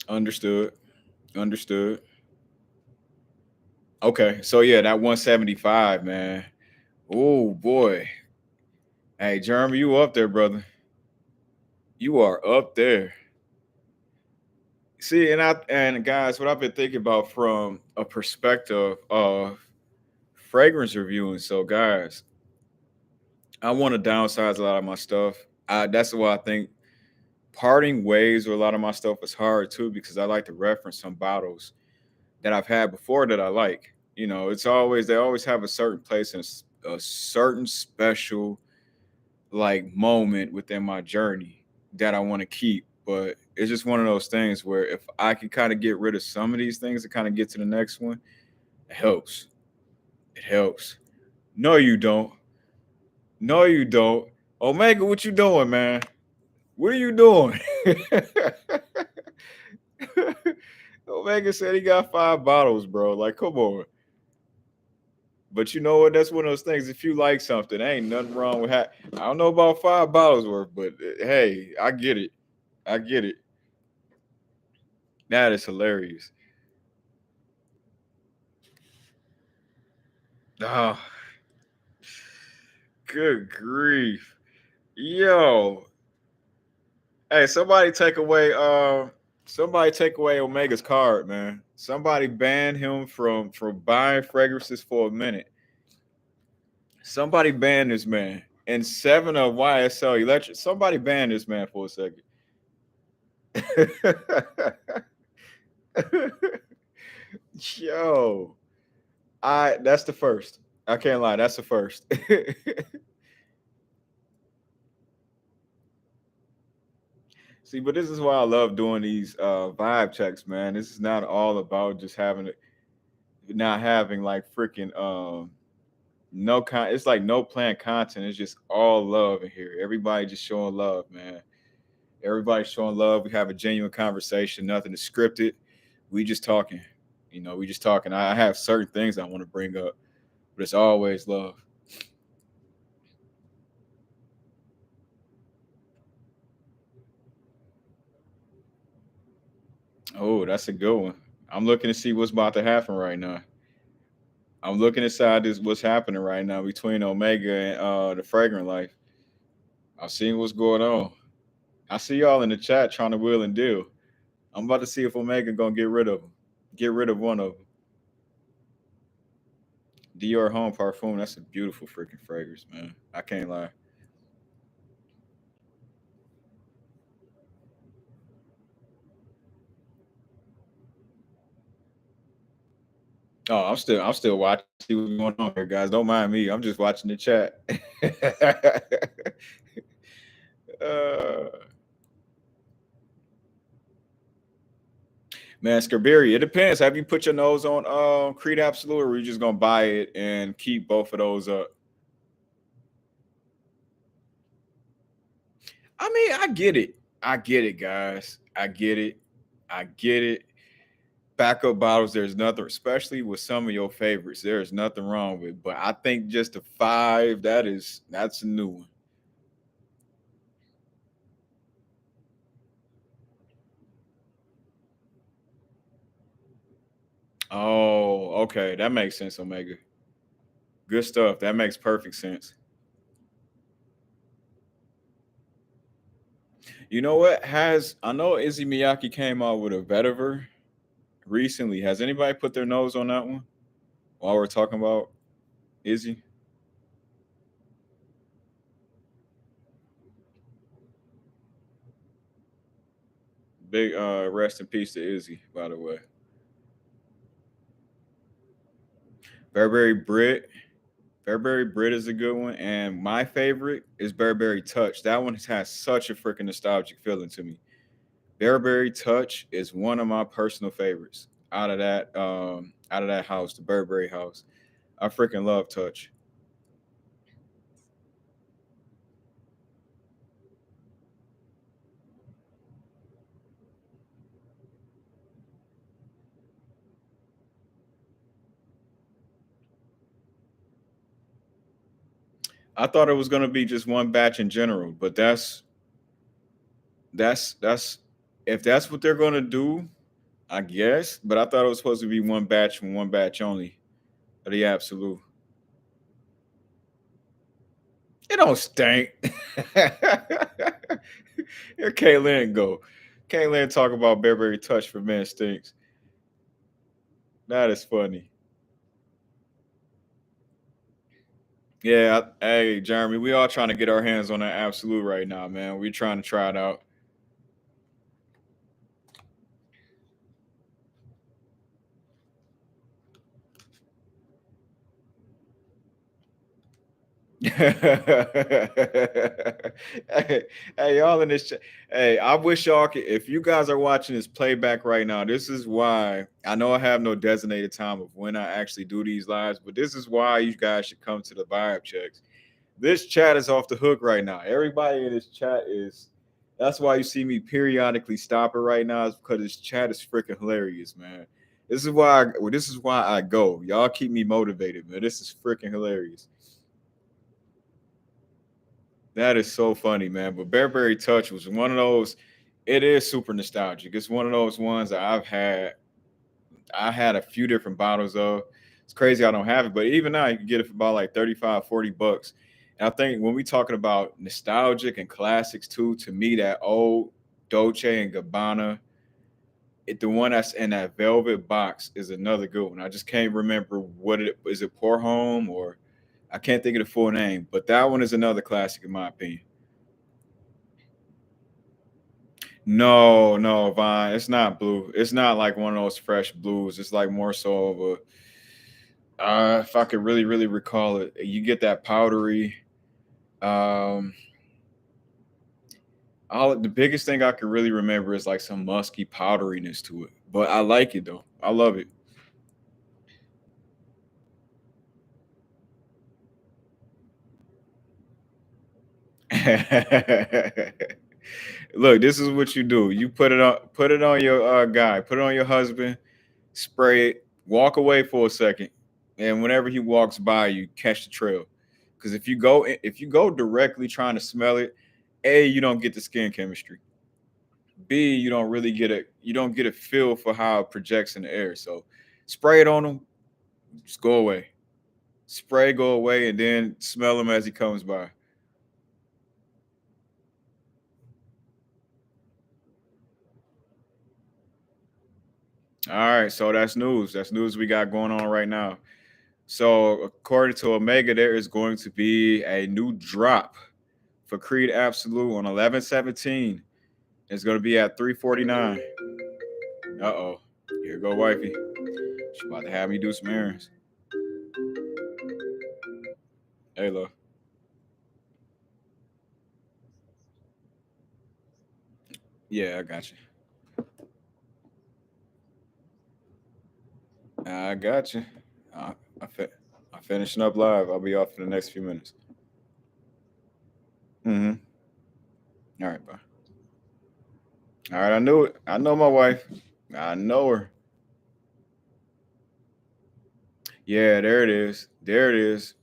Understood. Understood. Okay. So yeah, that 175, man. Oh boy. Hey, Jeremy, you up there, brother? You are up there. See, and guys, what I've been thinking about from a perspective of fragrance reviewing. So, guys, I want to downsize a lot of my stuff. That's why I think parting ways with a lot of my stuff is hard too, because I like to reference some bottles that I've had before that I like. It's always they always have a certain place and a certain special like moment within my journey that I want to keep. But it's just one of those things where if I can kind of get rid of some of these things to kind of get to the next one, it helps. It helps. No, you don't. No, you don't. Omega, what you doing, man? What are you doing? Omega said he got 5 bottles, bro. Like, come on. But you know what? That's one of those things. If you like something, ain't nothing wrong with that. I don't know about 5 bottles worth, but hey, I get it. I get it. That is hilarious. Oh, good grief. Yo. Hey, somebody take away Omega's card, man. Somebody ban him from buying fragrances for a minute. Somebody ban this man. And 7 of YSL Electric. Somebody ban this man for a second. Yo. That's the first. I can't lie, that's the first. See, but this is why I love doing these vibe checks, man. This is not all about just not having like freaking it's like no planned content. It's just all love in here. Everybody just showing love, man. Everybody showing love. We have a genuine conversation, nothing is scripted. We just talking. We just talking. I have certain things I want to bring up, but it's always love. Oh, that's a good one. I'm looking to see what's about to happen right now. I'm looking inside this what's happening right now between Omega and the Fragrant Life. I'm seeing what's going on. I see y'all in the chat trying to wheel and deal. I'm about to see if Omega gonna get rid of them. Get rid of one of them. Dior Home Parfum. That's a beautiful freaking fragrance, man. I can't lie. Oh, I'm still watching. See what's going on here, guys. Don't mind me. I'm just watching the chat. uh, Man, Scarberry, it depends. Have you put your nose on Creed Absolute, or are you just gonna buy it and keep both of those up? I mean, I get it. I get it, guys. I get it. I get it. Backup bottles, there's nothing, especially with some of your favorites. There's nothing wrong with. But I think just a five, that's a new one. Oh, okay. That makes sense, Omega. Good stuff. That makes perfect sense. You know what? I know Izzy Miyake came out with a vetiver recently. Has anybody put their nose on that one while we're talking about Izzy? Big rest in peace to Izzy, by the way. Burberry Brit. Burberry Brit is a good one. And my favorite is Burberry Touch. That one has such a freaking nostalgic feeling to me. Burberry Touch is one of my personal favorites out of that house, the Burberry house. I freaking love Touch. I thought it was gonna be just one batch in general, but that's if that's what they're gonna do, I guess. But I thought it was supposed to be one batch and one batch only of the Absolute. It don't stink. Here Kaylin go. Kaylin talk about Burberry Touch for men stinks. That is funny. Yeah, hey Jeremy, we all trying to get our hands on that Absolute right now, man. We trying to try it out. hey, hey, y'all in this chat. Hey, I wish y'all could, if you guys are watching this playback right now, this is why I know I have no designated time of when I actually do these lives, but this is why you guys should come to the vibe checks. This chat is off the hook right now. Everybody in this chat is, that's why you see me periodically stop it right now, is because this chat is freaking hilarious, man. This is why I go. Y'all keep me motivated, man. This is freaking hilarious. That is so funny, man. But Bearberry Touch was one of those. It is super nostalgic. It's one of those ones that I've had. I had a few different bottles of. It's crazy I don't have it, but even now you can get it for about like 35, 40 bucks. And I think when we talking about nostalgic and classics too, to me that old Dolce and Gabbana, the one that's in that velvet box is another good one. I just can't remember what it is. It Poor Home or I can't think of the full name, but that one is another classic in my opinion. No, no, Vine. It's not blue. It's not like one of those fresh blues. It's like more so of a. If I could really, really recall it, you get that powdery. Um, all the biggest thing I can really remember is like some musky powderiness to it. But I like it though. I love it. Look, this is what you do. You put it on your guy, put it on your husband, spray it, walk away for a second, and whenever he walks by, you catch the trail. Because if you go directly trying to smell it, A, you don't get the skin chemistry. B, you don't get a feel for how it projects in the air. So spray it on them, just go away. Spray, go away, and then smell him as he comes by. All right, so that's news. That's news we got going on right now. So, according to Omega, there is going to be a new drop for Creed Absolu on 11/17. It's going to be at 349. Uh-oh. Here go wifey. She about to have me do some errands. Hey, look. Yeah, I got you. I got you. I, I'm finishing up live. I'll be off for the next few minutes. Mm-hmm. All right, bye. All right, I knew it. I know my wife. I know her. Yeah, there it is. There it is.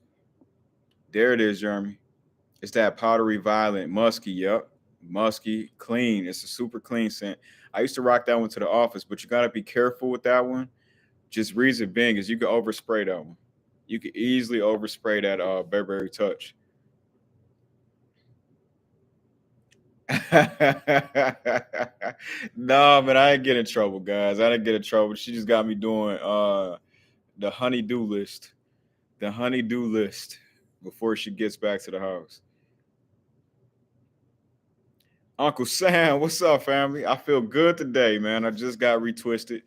There it is, Jeremy. It's that powdery violet, musky. Yep, musky, clean. It's a super clean scent. I used to rock that one to the office, but you gotta be careful with that one. Just reason being is you can overspray that one. You can easily overspray that Burberry Touch. No, man, I didn't get in trouble, guys. I didn't get in trouble. She just got me doing the honey-do list. The honey-do list before she gets back to the house. Uncle Sam, what's up, family? I feel good today, man. I just got retwisted.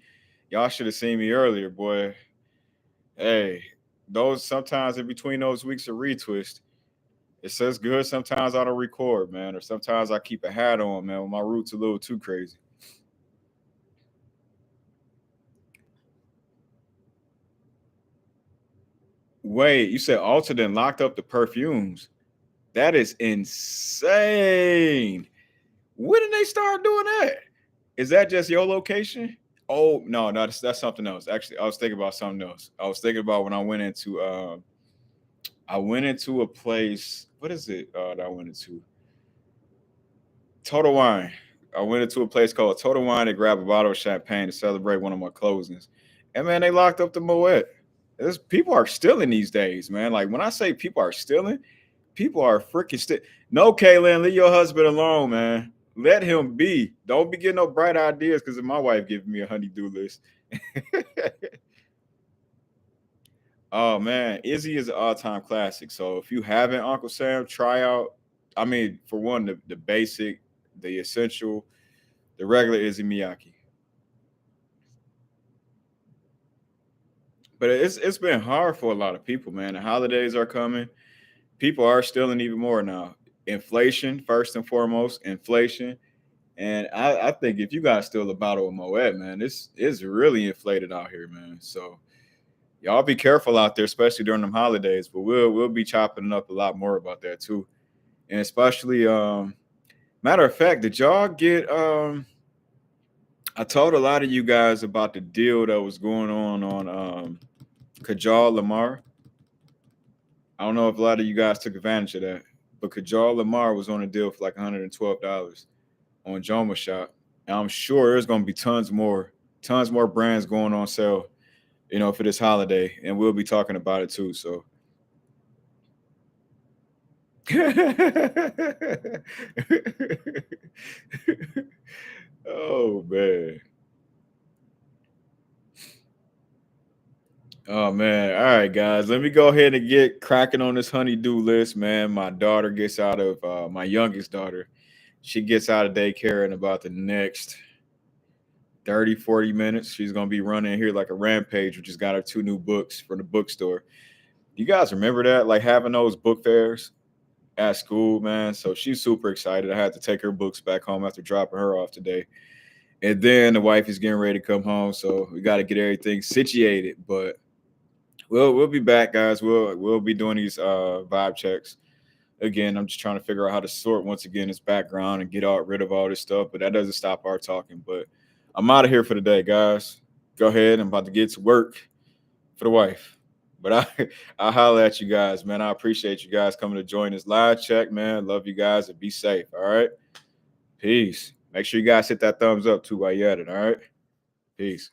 Y'all should have seen me earlier, boy. Hey, those sometimes in between those weeks of retwist, it says good. Sometimes I don't record, man, or sometimes I keep a hat on, man. When my roots a little too crazy. Wait, you said Alta then locked up the perfumes? That is insane. When did they start doing that? Is that just your location? Oh no, no, that's something else. Actually, I was thinking about something else. I was thinking about when I went into a place. What is it that I went into? Total Wine. I went into a place called Total Wine to grab a bottle of champagne to celebrate one of my closings. And man, they locked up the Moet. There's people are stealing these days, man. Like when I say people are stealing, people are freaking still. No, Kaylin, leave your husband alone, man. Let him be. Don't be getting no bright ideas because my wife giving me a honey-do list. Oh man, Izzy is an all-time classic. So if you haven't, Uncle Sam, try out. I mean, for one, the basic, the essential, the regular Izzy Miyake. But it's been hard for a lot of people, man. The holidays are coming. People are stealing even more now. Inflation, first and foremost, inflation. And I think if you guys steal a bottle of Moet, man, it's really inflated out here, man. So y'all be careful out there, especially during them holidays. But we'll be chopping up a lot more about that too. And especially matter of fact, did y'all get I told a lot of you guys about the deal that was going on Kajal Lamar. I don't know if a lot of you guys took advantage of that, but Kajal Lamar was on a deal for like $112 on JOMASHOP. And I'm sure there's gonna be tons more brands going on sale, for this holiday. And we'll be talking about it too. So oh man. Oh man. All right, guys. Let me go ahead and get cracking on this honey-do list, man. My daughter gets out of my youngest daughter. She gets out of daycare in about the next 30, 40 minutes. She's gonna be running here like a rampage, which has got her two new books from the bookstore. You guys remember that? Like having those book fairs at school, man. So she's super excited. I had to take her books back home after dropping her off today. And then the wife is getting ready to come home. So we got to get everything situated. But we'll be back, guys. We'll be doing these vibe checks. Again, I'm just trying to figure out how to sort once again this background and get rid of all this stuff. But that doesn't stop our talking. But I'm out of here for the day, guys. Go ahead. I'm about to get to work for the wife. But I'll holler at you guys, man. I appreciate you guys coming to join this live check, man. Love you guys and be safe. All right. Peace. Make sure you guys hit that thumbs up too while you're at it. All right. Peace.